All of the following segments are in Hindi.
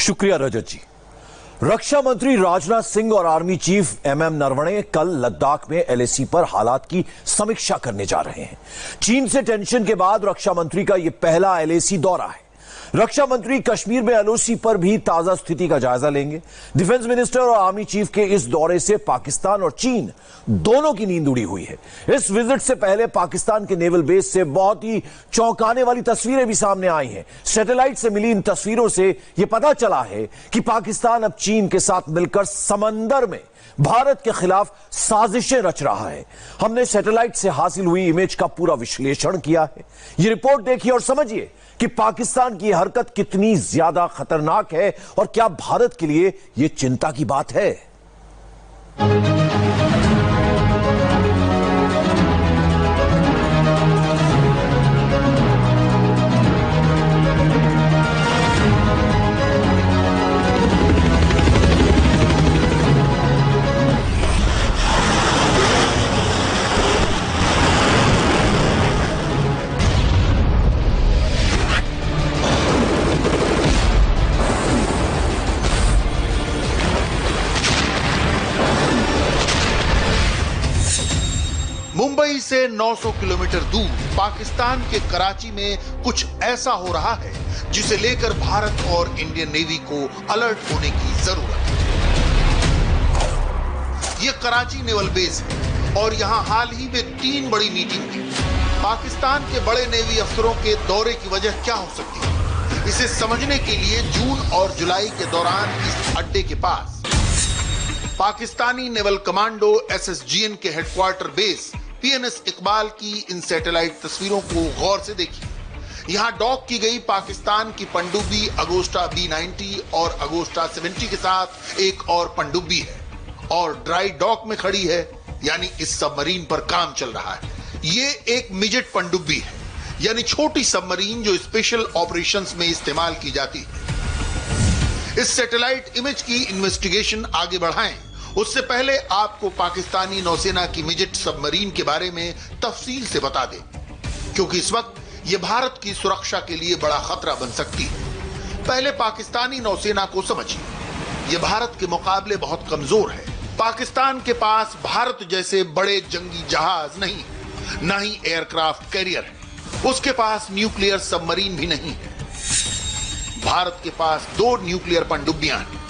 शुक्रिया रजत जी। रक्षा मंत्री राजनाथ सिंह और आर्मी चीफ एमएम नरवणे कल लद्दाख में एलएसी पर हालात की समीक्षा करने जा रहे हैं। चीन से टेंशन के बाद रक्षा मंत्री का यह पहला एलएसी दौरा है। रक्षा मंत्री कश्मीर में एलओसी पर भी ताजा स्थिति का जायजा लेंगे। डिफेंस मिनिस्टर और आर्मी चीफ के इस दौरे से पाकिस्तान और चीन दोनों की नींद उड़ी हुई है। इस विजिट से पहले पाकिस्तान के नेवल बेस से बहुत ही चौंकाने वाली तस्वीरें भी सामने आई हैं। सैटेलाइट से मिली इन तस्वीरों से यह पता चला है कि पाकिस्तान अब चीन के साथ मिलकर समंदर में भारत के खिलाफ साजिशें रच रहा है। हमने सैटेलाइट से हासिल हुई इमेज का पूरा विश्लेषण किया है। यह रिपोर्ट देखिए और समझिए कि पाकिस्तान की हरकत कितनी ज्यादा खतरनाक है और क्या भारत के लिए यह चिंता की बात है। मुंबई से 900 किलोमीटर दूर पाकिस्तान के कराची में कुछ ऐसा हो रहा है जिसे लेकर भारत और इंडियन नेवी को अलर्ट होने की जरूरत है। यह कराची नेवल बेस है और यहां हाल ही में 3 बड़ी मीटिंग की। पाकिस्तान के बड़े नेवी अफसरों के दौरे की वजह क्या हो सकती है, इसे समझने के लिए जून और जुलाई के दौरान इस अड्डे के पास पाकिस्तानी नेवल कमांडो एसएसजीएन के हेडक्वार्टर बेस पीएनएस इकबाल की इन सैटेलाइट तस्वीरों को गौर से देखिए। यहां डॉक की गई पाकिस्तान की पनडुब्बी अगोस्टा B-90 और अगोस्टा 70 के साथ एक और पनडुब्बी है और ड्राई डॉक में खड़ी है, यानी इस सबमरीन पर काम चल रहा है। ये एक मिजेट पनडुब्बी है, यानी छोटी सबमरीन जो स्पेशल ऑपरेशंस में इस्तेमाल की जाती है। इस सैटेलाइट इमेज की इन्वेस्टिगेशन आगे बढ़ाएं, उससे पहले आपको पाकिस्तानी नौसेना की मिजेट सबमरीन के बारे में तफसील से बता दें, क्योंकि इस वक्त यह भारत की सुरक्षा के लिए बड़ा खतरा बन सकती है। पहले पाकिस्तानी नौसेना को समझिए। यह भारत के मुकाबले बहुत कमजोर है। पाकिस्तान के पास भारत जैसे बड़े जंगी जहाज नहीं, न ही एयरक्राफ्ट कैरियर है। उसके पास न्यूक्लियर सबमरीन भी नहीं है। भारत के पास 2 न्यूक्लियर पनडुब्बियां हैं,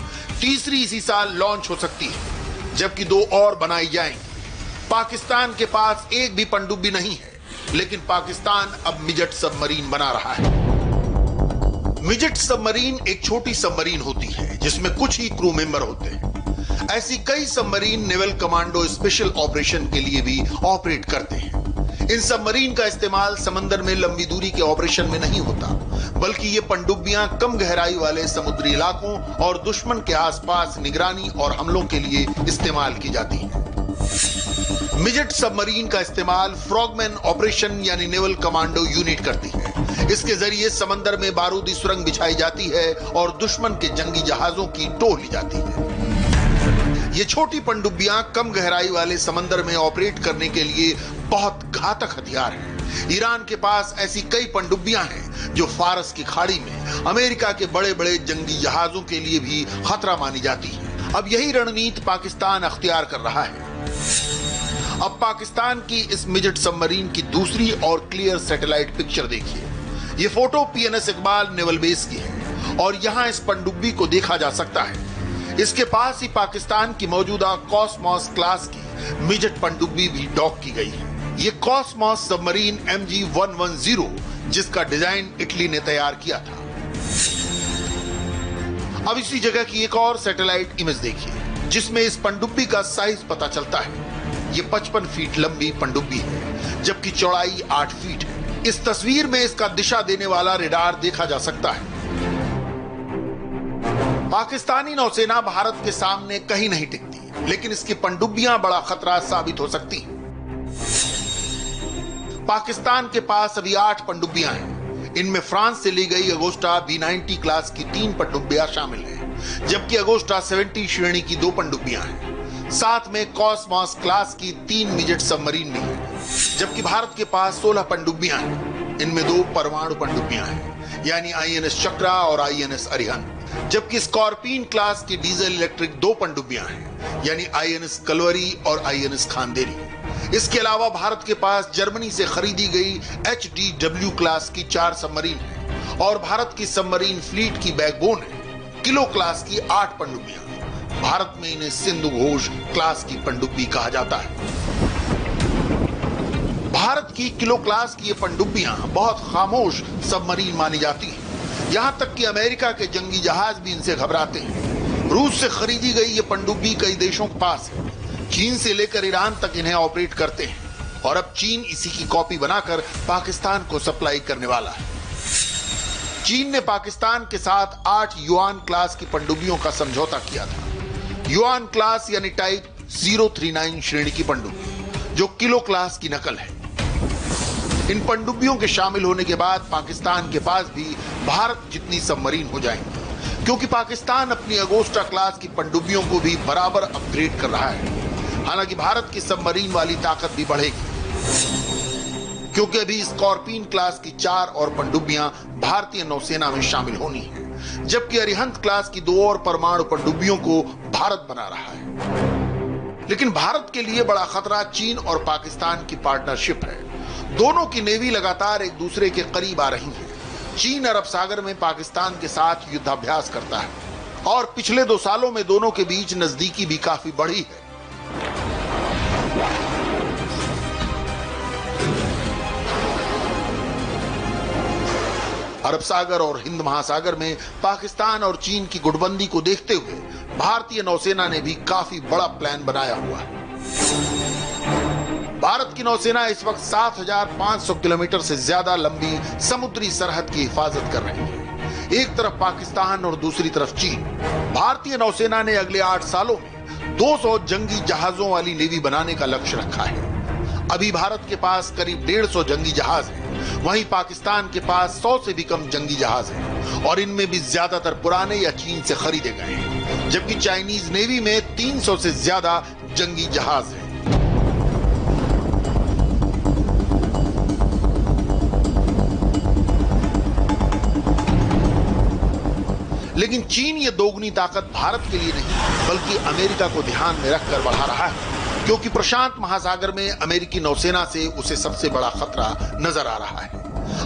तीसरी इसी साल लॉन्च हो सकती है, जबकि 2 और बनाई जाएंगी। पाकिस्तान के पास एक भी पनडुब्बी नहीं है, लेकिन पाकिस्तान अब मिजेट सबमरीन बना रहा है। मिजेट सबमरीन एक छोटी सबमरीन होती है जिसमें कुछ ही क्रू मेंबर होते हैं। ऐसी कई submarine naval commando special operation के लिए भी ऑपरेट करते हैं। इन सबमरीन का इस्तेमाल समंदर में लंबी दूरी के ऑपरेशन में नहीं होता, बल्कि ये पनडुब्बियां कम गहराई वाले समुद्री इलाकों और दुश्मन के आसपास निगरानी और हमलों के लिए इस्तेमाल की जाती हैं। मिजेट सबमरीन का इस्तेमाल फ्रॉगमैन ऑपरेशन यानी नेवल कमांडो यूनिट करती है। इसके जरिए समंदर में बारूदी सुरंग बिछाई जाती है और दुश्मन के जंगी जहाजों की टो ली जाती है। ये छोटी पनडुब्बियां कम गहराई वाले समंदर में ऑपरेट करने के लिए बहुत घातक हथियार हैं। ईरान के पास ऐसी कई पनडुब्बियां हैं जो फारस की खाड़ी में अमेरिका के बड़े बड़े जंगी जहाजों के लिए भी खतरा मानी जाती है। अब यही रणनीति पाकिस्तान अख्तियार कर रहा है। अब पाकिस्तान की इस मिजेट सबमरीन की दूसरी और क्लियर सैटेलाइट पिक्चर देखिए। ये photo PNS Iqbal naval base की है और यहां इस पनडुब्बी को देखा जा सकता है। इसके पास ही पाकिस्तान की मौजूदा कॉस्मॉस क्लास की मिजेट पनडुब्बी भी डॉक की गई है। ये कॉस्मॉस सबमरीन MG-110 जिसका डिजाइन इटली ने तैयार किया था। अब इसी जगह की एक और सैटेलाइट इमेज देखिए जिसमें इस पनडुब्बी का साइज पता चलता है। ये 55 फीट लंबी पनडुब्बी है, जबकि चौड़ाई 8 फीट है। इस तस्वीर में इसका दिशा देने वाला रेडार देखा जा सकता है। पाकिस्तानी नौसेना भारत के सामने कहीं नहीं टिकती, लेकिन इसकी पनडुब्बियां बड़ा खतरा साबित हो सकती हैं। पाकिस्तान के पास अभी 8 पनडुब्बियां हैं। इनमें फ्रांस से ली गई अगोस्टा B-90 क्लास की 3 पनडुब्बियां शामिल हैं, जबकि अगोस्टा 70 श्रेणी की 2 पनडुब्बियां हैं। साथ में कॉस्मॉस क्लास की 3 मिजेट सबमरीन भी हैं, जबकि भारत के पास 16 पनडुब्बियां हैं। इनमें 2 परमाणु पनडुब्बियां हैं, यानी INS चक्रा और INS अरिहंत। जबकि स्कॉर्पियन क्लास की डीजल इलेक्ट्रिक 2 पनडुब्बियां हैं, यानी आईएनएस कलवरी और आईएनएस खांदेरी। इसके अलावा भारत के पास जर्मनी से खरीदी गई HDW क्लास की 4 सबमरीन है और भारत की सबमरीन फ्लीट की बैकबोन है किलो क्लास की 8 पनडुब्बियां। भारत में इन्हें सिंधु घोष क्लास की पनडुब्बी कहा जाता है। भारत की किलो क्लास की ये पनडुब्बियां बहुत खामोश सबमरीन मानी जाती हैं। यहां तक कि अमेरिका के जंगी जहाज भी इनसे घबराते हैं। रूस से खरीदी गई ये पनडुब्बी कई देशों के पास है। चीन से लेकर ईरान तक इन्हें ऑपरेट करते हैं और अब चीन इसी की कॉपी बनाकर पाकिस्तान को सप्लाई करने वाला है। चीन ने पाकिस्तान के साथ 8 युआन क्लास की पनडुब्बियों का समझौता किया था। युआन क्लास यानी टाइप 039 श्रेणी की पनडुब्बी, जो किलो क्लास की नकल है। इन पनडुब्बियों के शामिल होने के बाद पाकिस्तान के पास भी भारत जितनी सबमरीन हो जाएंगी, क्योंकि पाकिस्तान अपनी अगोस्टा क्लास की पनडुब्बियों को भी बराबर अपग्रेड कर रहा है। हालांकि भारत की सबमरीन वाली ताकत भी बढ़ेगी, क्योंकि अभी स्कॉर्पियन क्लास की 4 और पनडुब्बियां भारतीय नौसेना में शामिल होनी है, जबकि अरिहंत क्लास की 2 और परमाणु पनडुब्बियों को भारत बना रहा है। लेकिन भारत के लिए बड़ा खतरा चीन और पाकिस्तान की पार्टनरशिप है। दोनों की नेवी लगातार एक दूसरे के करीब आ रही है। चीन अरब सागर में पाकिस्तान के साथ युद्धाभ्यास करता है और पिछले 2 सालों में दोनों के बीच नजदीकी भी काफी बढ़ी है। अरब सागर और हिंद महासागर में पाकिस्तान और चीन की गुटबंदी को देखते हुए भारतीय नौसेना ने भी काफी बड़ा प्लान बनाया हुआ है। भारत की नौसेना इस वक्त 7,500 किलोमीटर से ज्यादा लंबी समुद्री सरहद की हिफाजत कर रही है। एक तरफ पाकिस्तान और दूसरी तरफ चीन। भारतीय नौसेना ने अगले 8 सालों में 200 जंगी जहाजों वाली नेवी बनाने का लक्ष्य रखा है। अभी भारत के पास करीब 150 जंगी जहाज हैं, वहीं पाकिस्तान के पास 100 से भी कम जंगी जहाज हैं और इनमें भी ज्यादातर पुराने या चीन से खरीदे गए हैं, जबकि चाइनीज नेवी में 300 से ज्यादा जंगी जहाज हैं। लेकिन चीन ये दोगुनी ताकत भारत के लिए नहीं बल्कि अमेरिका को ध्यान में रखकर बढ़ा रहा है, क्योंकि प्रशांत महासागर में अमेरिकी नौसेना से उसे सबसे बड़ा खतरा नजर आ रहा है।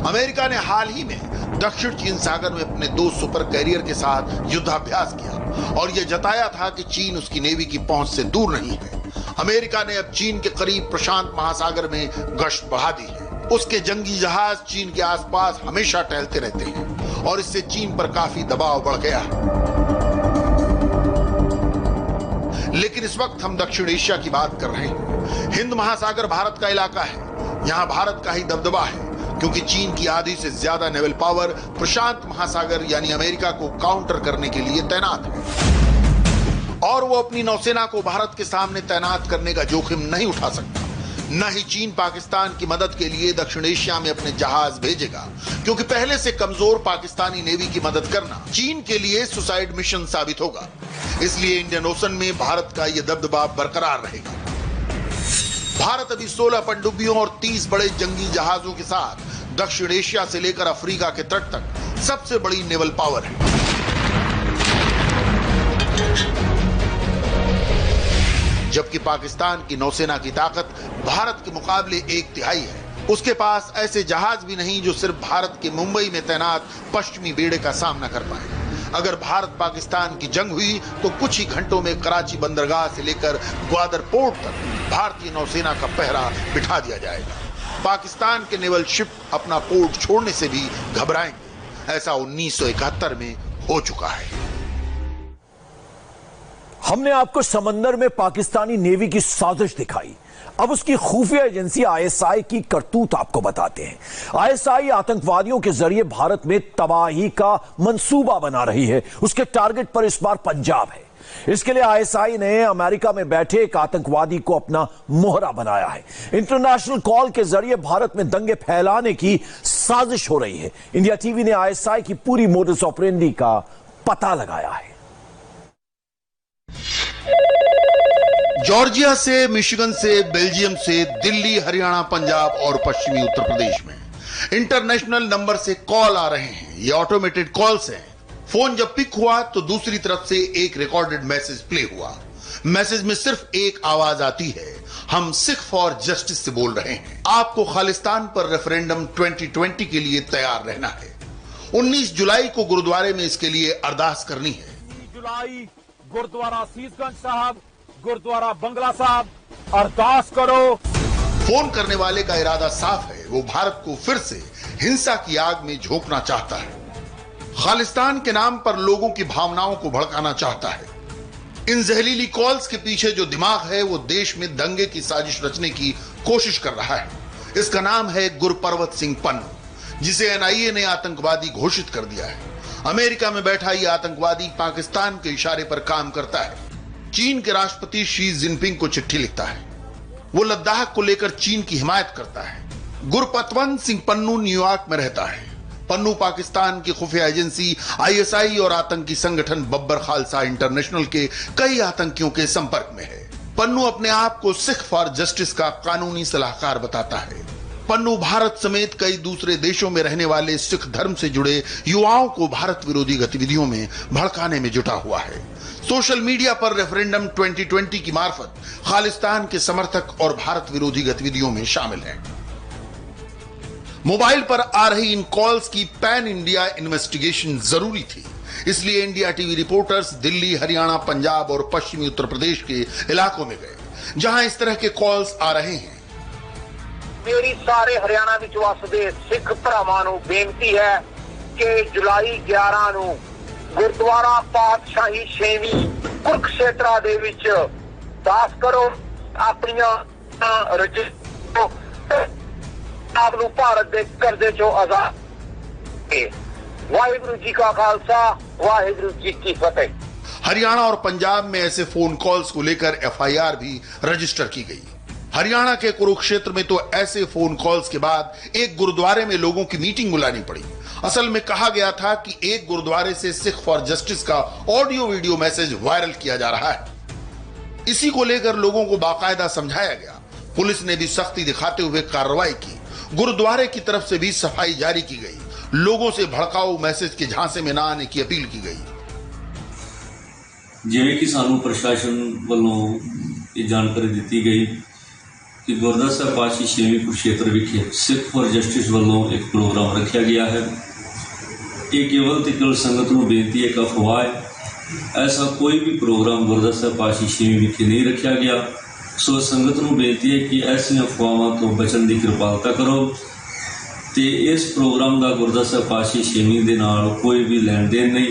अमेरिका ने हाल ही में दक्षिण चीन सागर में अपने 2 सुपर कैरियर के साथ युद्धाभ्यास किया और यह जताया था कि चीन उसकी नेवी की पहुंच से दूर नहीं है। अमेरिका ने अब चीन के करीब प्रशांत महासागर में गश्त बढ़ा दी है। उसके जंगी जहाज चीन के आसपास हमेशा टहलते रहते हैं और इससे चीन पर काफी दबाव बढ़ गया है। लेकिन इस वक्त हम दक्षिण एशिया की बात कर रहे हैं। हिंद महासागर भारत का इलाका है। यहां भारत का ही दबदबा है, क्योंकि चीन की आधी से ज्यादा नेवल पावर प्रशांत महासागर यानी अमेरिका को काउंटर करने के लिए तैनात है और वो अपनी नौसेना को भारत के सामने तैनात करने का जोखिम नहीं उठा सकता। न ही चीन पाकिस्तान की मदद के लिए दक्षिण एशिया में अपने जहाज भेजेगा, क्योंकि पहले से कमजोर पाकिस्तानी नेवी की मदद करना चीन के लिए सुसाइड मिशन साबित होगा। इसलिए इंडियन ओशन में भारत का यह दबदबा बरकरार रहेगा। भारत अभी 16 पनडुब्बियों और 30 बड़े जंगी जहाजों के साथ दक्षिण एशिया से लेकर अफ्रीका के तट तक सबसे बड़ी नेवल पावर है। जबकि पाकिस्तान की नौसेना की ताकत भारत के मुकाबले 1/3 है। उसके पास ऐसे जहाज भी नहीं जो सिर्फ भारत के मुंबई में तैनात पश्चिमी बेड़े का सामना कर पाए। अगर भारत पाकिस्तान की जंग हुई तो कुछ ही घंटों में कराची बंदरगाह से लेकर ग्वादर पोर्ट तक भारतीय नौसेना का पहरा बिठा दिया जाएगा। पाकिस्तान के नेवल शिप अपना पोर्ट छोड़ने से भी घबराएंगे। ऐसा 1971 में हो चुका है। हमने आपको समंदर में पाकिस्तानी नेवी की साजिश दिखाई। अब उसकी खुफिया एजेंसी आईएसआई की करतूत आपको बताते हैं। आईएसआई आतंकवादियों के जरिए भारत में तबाही का मंसूबा बना रही है। उसके टारगेट पर इस बार पंजाब है। इसके लिए आईएसआई ने अमेरिका में बैठे एक आतंकवादी को अपना मोहरा बनाया है। इंटरनेशनल कॉल के जरिए भारत में दंगे फैलाने की साजिश हो रही है। इंडिया टीवी ने आईएसआई की पूरी मोडस ऑपरेंडी का पता लगाया है। जॉर्जिया से, मिशिगन से, बेल्जियम से, दिल्ली, हरियाणा, पंजाब और पश्चिमी उत्तर प्रदेश में इंटरनेशनल नंबर से कॉल आ रहे हैं। ये ऑटोमेटेड कॉल्स हैं। फोन जब पिक हुआ तो दूसरी तरफ से एक रिकॉर्डेड मैसेज प्ले हुआ। मैसेज में सिर्फ एक आवाज आती है, हम सिख फॉर जस्टिस से बोल रहे हैं, आपको खालिस्तान पर रेफरेंडम 2020 के लिए तैयार रहना है। 19 जुलाई को गुरुद्वारे में इसके लिए अरदास करनी है। 19 जुलाई गुरुद्वारा सीसगंज साहब, गुरुद्वारा बंगला साहब, अरदास करो। फोन करने वाले का इरादा साफ है, वो भारत को फिर से हिंसा की आग में झोंकना चाहता है, खालिस्तान के नाम पर लोगों की भावनाओं को भड़काना चाहता है। इन जहरीली कॉल्स के पीछे जो दिमाग है वो देश में दंगे की साजिश रचने की कोशिश कर रहा है। इसका नाम है गुरपर्वत सिंह पन्नू, जिसे एनआईए ने आतंकवादी घोषित कर दिया है। अमेरिका में बैठा ये आतंकवादी पाकिस्तान के इशारे पर काम करता है। चीन के राष्ट्रपति शी जिनपिंग को चिट्ठी लिखता है। वो लद्दाख को लेकर चीन की हिमायत करता है। गुरपतवंत सिंह पन्नू न्यूयॉर्क में रहता है। पन्नू पाकिस्तान की खुफिया एजेंसी आईएसआई और आतंकी संगठन बब्बर खालसा इंटरनेशनल के कई आतंकियों के संपर्क में है। पन्नू अपने आप को सिख फॉर जस्टिस का कानूनी सलाहकार बताता है। पन्नू भारत समेत कई दूसरे देशों में रहने वाले सिख धर्म से जुड़े युवाओं को भारत विरोधी गतिविधियों में भड़काने में जुटा हुआ है। सोशल मीडिया पर रेफरेंडम 2020 की मार्फत खालिस्तान के समर्थक और भारत विरोधी गतिविधियों में शामिल हैं। मोबाइल पर आ रही इन कॉल्स की पैन इंडिया इन्वेस्टिगेशन जरूरी थी, इसलिए India TV reporters Delhi, Haryana, Punjab और पश्चिमी उत्तर प्रदेश के इलाकों में गए जहां इस तरह के कॉल्स आ रहे हैं। मेरी सारे हरियाणा विच वसदे सिख भरावां नूं बेनती है कि जुलाई 11 ਨੂੰ गुरुद्वारा पातशाही 6ਵੀਂ कुरुक्षेत्रा दे विच दास करो अपनियां आप नूं भारत दे कर्जे चों आजाद। वाहिगुरु जी का खालसा, वाहिगुरु जी की फतेह। हरियाणा और पंजाब में ऐसे फोन कॉल्स को लेकर एफआईआर भी रजिस्टर की गई। हरियाणा के कुरुक्षेत्र में तो ऐसे फोन कॉल्स के बाद एक गुरुद्वारे में लोगों की मीटिंग बुलानी पड़ी। असल में कहा गया था कि एक गुरुद्वारे से सिख फॉर जस्टिस का ऑडियो वीडियो मैसेज वायरल किया जा रहा है। इसी को लेकर लोगों को बाकायदा समझाया गया। पुलिस ने भी सख्ती दिखाते हुए कार्रवाई की। गुरुद्वारे की तरफ से भी सफाई जारी की गई। लोगों से भड़काऊ मैसेज के झांसे में न आने की अपील की गई। जिवें कि सानू प्रशासन वालों ये जानकारी दी गई कि गुरुद्वारा साहिब पातशाही 6वीं कुरुक्षेत्र विखे सिख फॉर जस्टिस वालों एक प्रोग्राम रखा गया है। ये केवल ते केवल संगत नूं बेनती है, एक अफवाह है। ऐसा कोई भी प्रोग्राम गुरुद्वारा साहिब पातशाही 6वीं विखे नहीं रखा गया। सो संगत नूं बेनती है कि ऐसी अफवाहों तो बचन की कृपालता करो ते इस प्रोग्राम का गुरुद्वारा साहिब पातशाही 6वीं दे नाल कोई भी लैन देन नहीं,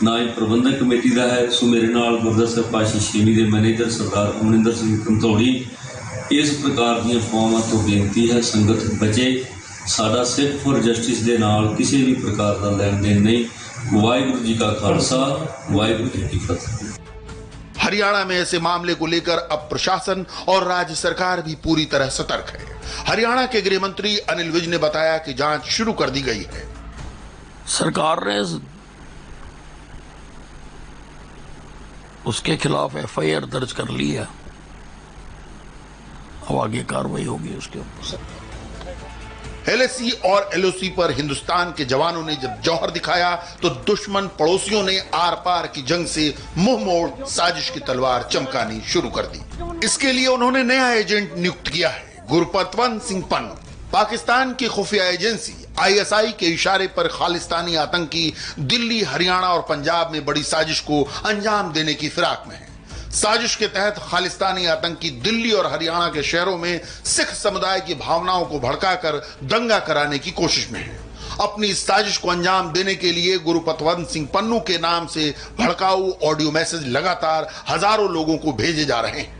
ना ही प्रबंधक कमेटी का है। सो मेरे नाल गुरुद्वारा साहिब पातशाही 6वीं के मैनेजर सरदार अमरिंदर सिंह कंधौड़ी इस प्रकार दी अफवाहों तो बेनती है संगत बचे। साडा सिख फॉर जस्टिस के नाल किसी भी प्रकार का लैन देन नहीं। वाहिगुरू जी का खालसा, वाहिगुरू जी की फतेह। हरियाणा में ऐसे मामले को लेकर अब प्रशासन और राज्य सरकार भी पूरी तरह सतर्क है। हरियाणा के गृह मंत्री अनिल विज ने बताया कि जांच शुरू कर दी गई है। सरकार ने उसके खिलाफ एफआईआर दर्ज कर ली है, अब आगे कार्रवाई होगी उसके ऊपर। एलएसी और एलओसी पर हिंदुस्तान के जवानों ने जब जौहर दिखाया तो दुश्मन पड़ोसियों ने आर पार की जंग से मुंह मोड़ साजिश की तलवार चमकानी शुरू कर दी। इसके लिए उन्होंने नया एजेंट नियुक्त किया है, गुरपतवंत सिंह पन्नू। पाकिस्तान की खुफिया एजेंसी आईएसआई के इशारे पर खालिस्तानी आतंकी दिल्ली, हरियाणा और पंजाब में बड़ी साजिश को अंजाम देने की फिराक में है। साजिश के तहत खालिस्तानी आतंकी दिल्ली और हरियाणा के शहरों में सिख समुदाय की भावनाओं को भड़काकर दंगा कराने की कोशिश में है। अपनी इस साजिश को अंजाम देने के लिए गुरपतवंत सिंह पन्नू के नाम से भड़काऊ ऑडियो मैसेज लगातार हजारों लोगों को भेजे जा रहे हैं।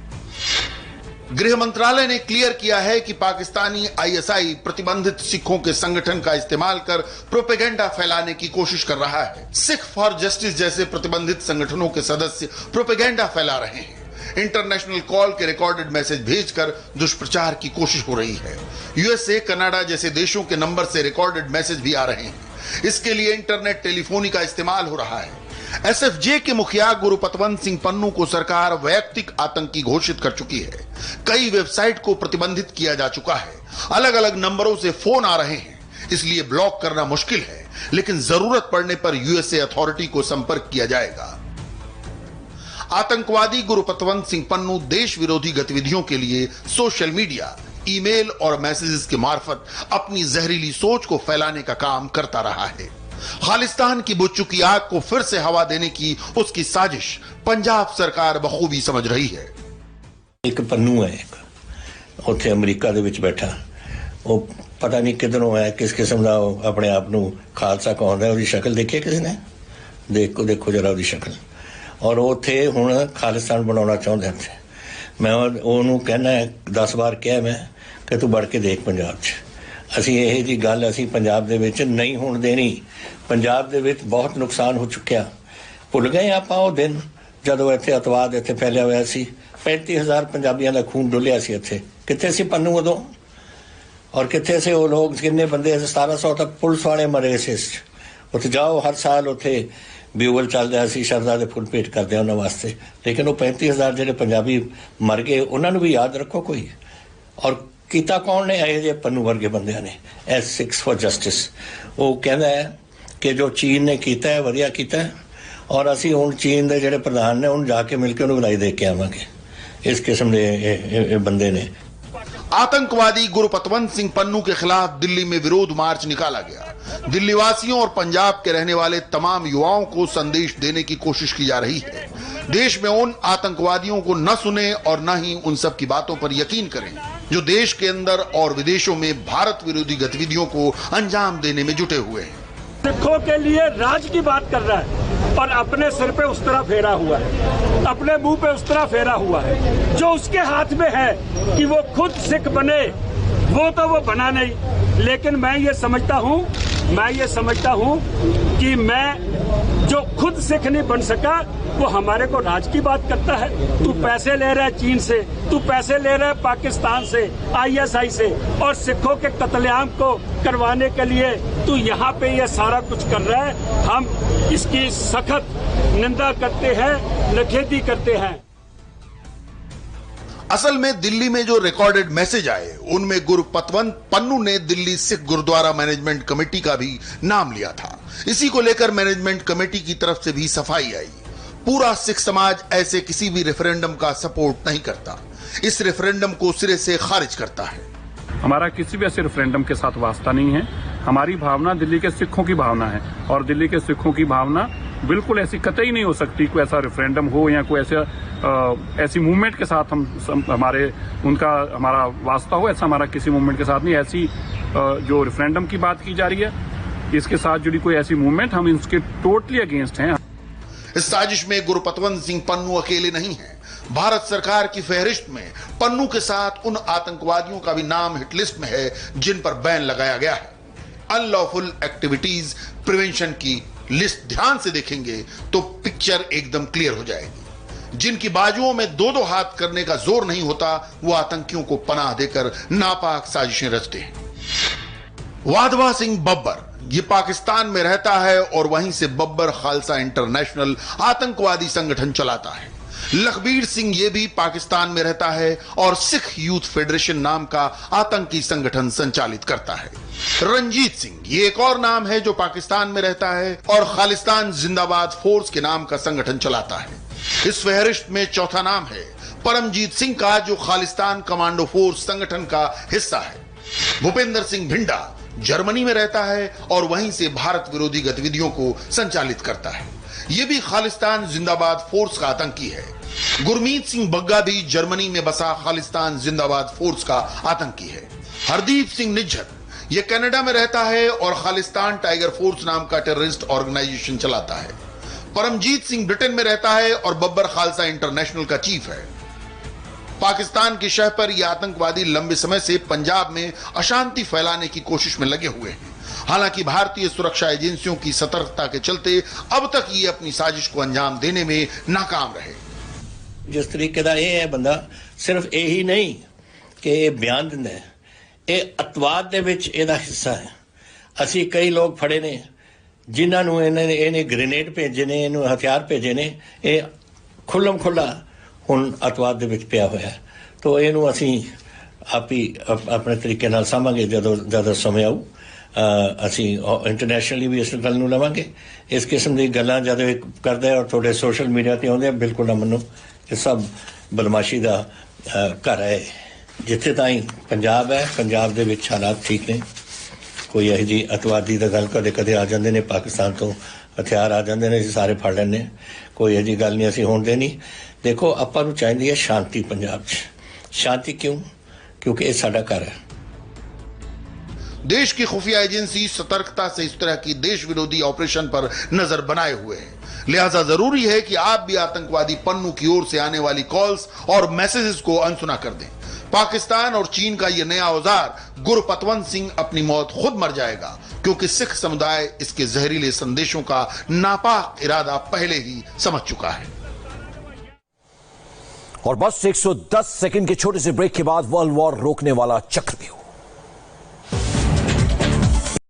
गृह मंत्रालय ने क्लियर किया है कि पाकिस्तानी आईएसआई प्रतिबंधित सिखों के संगठन का इस्तेमाल कर प्रोपेगेंडा फैलाने की कोशिश कर रहा है। सिख फॉर जस्टिस जैसे प्रतिबंधित संगठनों के सदस्य प्रोपेगेंडा फैला रहे हैं। इंटरनेशनल कॉल के रिकॉर्डेड मैसेज भेजकर दुष्प्रचार की कोशिश हो रही है। यूएसए, कनाडा जैसे देशों के नंबर से रिकॉर्डेड मैसेज भी आ रहे हैं। इसके लिए इंटरनेट टेलीफोनी का इस्तेमाल हो रहा है। एसएफजे के मुखिया गुरपतवंत सिंह पन्नू को सरकार वैयक्तिक आतंकी घोषित कर चुकी है। कई वेबसाइट को प्रतिबंधित किया जा चुका है। अलग अलग नंबरों से फोन आ रहे हैं, इसलिए ब्लॉक करना मुश्किल है। लेकिन जरूरत पड़ने पर यूएसए अथॉरिटी को संपर्क किया जाएगा। आतंकवादी गुरपतवंत सिंह पन्नू देश विरोधी गतिविधियों के लिए सोशल मीडिया, ईमेल और मैसेजेस के मार्फत अपनी जहरीली सोच को फैलाने का काम करता रहा है। खालिस्तान की बुझ चुकी आग को फिर से हवा देने की उसकी साजिश पंजाब सरकार बखूबी समझ रही है। एक पन्नू है, एक उत्थे अमरीका दे विच बैठा, वो पता नहीं किधरों है, किस किस्म का अपने आप नूं खालसा कहंदा है। उसकी शक्ल देखी किसी ने? देखो जरा उसकी शक्ल। और उत्थे हुण खालिस्तान बनाना चाहुंदे हैं। मैं उन्होंने कहना है 10 बार कहा मैं कि तू बढ़ के देख पंजाब च असीं इह जी गल असीं पंजाब दे विच नहीं होण देनी। पंजाब दे विच बहुत नुकसान हो चुकिया। भुल गए आपां वो दिन जदों इत्थे अतवाद इत्थे फैलिया होया सी। 35,000 पंजाबियों का खून डुलिया सी इत्थे। कित्थे सी पन्नू उदों? और कित्थे से वो लोग, किन्ने बंदे 1700 तक पुलिस वाले मरे से। उत्थे जाओ हर साल उत्थे ब्यूवल चल रहा सी, शरदा के फुल भेंट करते हैं उन्होंने वास्ते। लेकिन वो 35,000 जो पंजाबी मर गए उन्होंने भी याद रखो कोई। और किया कौन ने? आए जे पन्नू वर्गे बंदियां ने। S6 फॉर जस्टिस वो कहता है कि जो चीन ने किया है वधिया किया है, और असी हुण चीन के जो प्रधान ने उन्हें जाके मिलकर उन्हें बधाई दे के आवांगे। इस किस्म के बंदे ने। आतंकवादी गुरपतवंत सिंह पन्नू के खिलाफ दिल्ली में विरोध मार्च निकाला गया। दिल्ली वासियों और पंजाब के रहने वाले तमाम युवाओं को संदेश देने की कोशिश की जा रही है। देश में उन आतंकवादियों को न सुने और न ही उन सब की बातों पर यकीन करें जो देश के अंदर और विदेशों में भारत विरोधी गतिविधियों को अंजाम देने में जुटे हुए हैं। सिखों के लिए राज की बात कर रहा है और अपने सिर पे उस तरह फेरा हुआ है, अपने मुंह पे उस तरह फेरा हुआ है। जो उसके हाथ में है कि वो खुद सिख बने, वो तो वो बना नहीं। लेकिन मैं ये समझता हूँ कि मैं जो खुद सिख नहीं बन सका वो हमारे को राज की बात करता है। तू पैसे ले रहा है चीन से, तू पैसे ले रहा है पाकिस्तान से, ISI से, और सिखों के कत्लेआम को करवाने के लिए तू यहाँ पे ये सारा कुछ कर रहा है। हम इसकी सख्त निंदा करते हैं, निखेधी करते हैं। असल में दिल्ली में जो रिकॉर्डेड मैसेज आए उनमें गुरपतवंत पन्नू ने दिल्ली सिख गुरुद्वारा मैनेजमेंट कमेटी का भी नाम लिया था। इसी को लेकर मैनेजमेंट कमेटी की तरफ से भी सफाई आई। पूरा सिख समाज ऐसे किसी भी रेफरेंडम का सपोर्ट नहीं करता, इस रेफरेंडम को सिरे से खारिज करता है। हमारा किसी भी ऐसे रेफरेंडम के साथ वास्ता नहीं है। हमारी भावना दिल्ली के सिखों की भावना है, और दिल्ली के सिखों की भावना बिल्कुल ऐसी कतई नहीं हो सकती कोई ऐसा रेफरेंडम हो या कोई ऐसी मूवमेंट के साथ हमारा वास्ता हो। ऐसा हमारा किसी मूवमेंट के साथ नहीं। ऐसी जो रेफरेंडम की बात की जा रही है इसके साथ जुड़ी कोई ऐसी मूवमेंट, हम इसके टोटली अगेंस्ट हैं। इस साजिश में गुरपतवंत सिंह पन्नू अकेले नहीं हैं। भारत सरकार की फहरिस्त में पन्नू के साथ उन आतंकवादियों का भी नाम हिट लिस्ट में है जिन पर बैन लगाया गया है। अनलॉफुल एक्टिविटीज प्रिवेंशन की लिस्ट ध्यान से देखेंगे तो पिक्चर एकदम क्लियर हो जाएगी। जिनकी बाजुओं में 2-2 हाथ करने का जोर नहीं होता वो आतंकियों को पनाह देकर नापाक साजिशें रचते हैं। वाधवा सिंह बब्बर ये पाकिस्तान में रहता है और वहीं से बब्बर खालसा इंटरनेशनल आतंकवादी संगठन चलाता है। लखबीर सिंह ये भी पाकिस्तान में रहता है और सिख यूथ फेडरेशन नाम का आतंकी संगठन संचालित करता है। रंजीत सिंह ये एक और नाम है जो पाकिस्तान में रहता है और खालिस्तान जिंदाबाद फोर्स के नाम का संगठन चलाता है। इस फहरिस्त में चौथा नाम है परमजीत सिंह का जो खालिस्तान कमांडो फोर्स संगठन का हिस्सा है। भूपेंद्र सिंह भिंडा जर्मनी में रहता है और वहीं से भारत विरोधी गतिविधियों को संचालित करता है। यह भी खालिस्तान जिंदाबाद फोर्स का आतंकी है। गुरमीत सिंह बग्गा भी जर्मनी में बसा खालिस्तान जिंदाबाद फोर्स का आतंकी है। हरदीप सिंह निज्जत यह कनाडा में रहता है और खालिस्तान टाइगर फोर्स नाम का टेररिस्ट ऑर्गेनाइजेशन चलाता है। परमजीत सिंह ब्रिटेन में रहता है और बब्बर खालसा इंटरनेशनल का चीफ है। पाकिस्तान की शह पर यह आतंकवादी लंबे समय से पंजाब में अशांति फैलाने की कोशिश में लगे हुए हैं। हालांकि भारतीय सुरक्षा एजेंसियों की सतर्कता के चलते अब तक ये अपनी साजिश को अंजाम देने में नाकाम रहे। जिस तरीके का यह है बंदा सिर्फ यही नहीं कि बयान दिंदा है, ये अतवाद दे विच इहदा हिस्सा है। असी कई लोग फड़े ने जिन्होंने इन्हें ग्रेनेड भेजे ने, इन्हें हथियार भेजे ने, ये खुल्लम खुल्ला हुण अतवाद दे विच पिया होया है। तो इनू असी आप ही अपने तरीके नाल सामांगे जदों समय आऊ। ਅਸੀਂ ਇੰਟਰਨੈਸ਼ਨਲੀ ਵੀ ਇਸ ਗੱਲ ਨੂੰ ਲਵਾਂਗੇ। ਇਸ ਕਿਸਮ ਦੀ ਗੱਲਾਂ ਜਦ ਕਰਦੇ ਔਰ ਤੁਹਾਡੇ ਸੋਸ਼ਲ ਮੀਡੀਆ ਤੇ ਆਉਂਦੇ ਬਿਲਕੁਲ ਨਾ ਮੰਨੋ, ਇਹ ਸਭ ਬਦਮਾਸ਼ੀ ਦਾ ਘਰ ਹੈ। ਜਿੱਥੇ ਤਾਈਂ ਪੰਜਾਬ ਹੈ, ਪੰਜਾਬ ਦੇ ਵਿੱਚ ਹਾਲਾਤ ਠੀਕ ਨੇ। ਕੋਈ ਇਹੋ ਜਿਹੀ ਅਤਵਾਦੀ ਦਾ ਗੱਲ ਕਦੇ ਆ ਜਾਂਦੇ ਨੇ, ਪਾਕਿਸਤਾਨ ਤੋਂ ਹਥਿਆਰ ਆ ਜਾਂਦੇ ਨੇ, ਅਸੀਂ ਸਾਰੇ ਫੜ ਲੈਂਦੇ। ਕੋਈ ਇਹੋ ਜਿਹੀ ਗੱਲ ਨਹੀਂ ਅਸੀਂ ਹੋਣ ਦੇਣੀ। ਦੇਖੋ ਆਪਾਂ ਨੂੰ ਚਾਹੀਦੀ ਹੈ ਸ਼ਾਂਤੀ ਪੰਜਾਬ 'ਚ। शांति क्यों? क्योंकि ये साडा घर है। देश की खुफिया एजेंसी सतर्कता से इस तरह की देश विरोधी ऑपरेशन पर नजर बनाए हुए हैं। लिहाजा जरूरी है कि आप भी आतंकवादी पन्नू की ओर से आने वाली कॉल्स और मैसेजेस को अनसुना कर दें। पाकिस्तान और चीन का यह नया औजार गुरपतवंत सिंह अपनी मौत खुद मर जाएगा, क्योंकि सिख समुदाय इसके जहरीले संदेशों का नापाक इरादा पहले ही समझ चुका है। और बस 110 सेकंड के छोटे से ब्रेक के बाद वर्ल्ड वॉर रोकने वाला चक्रव्यूह।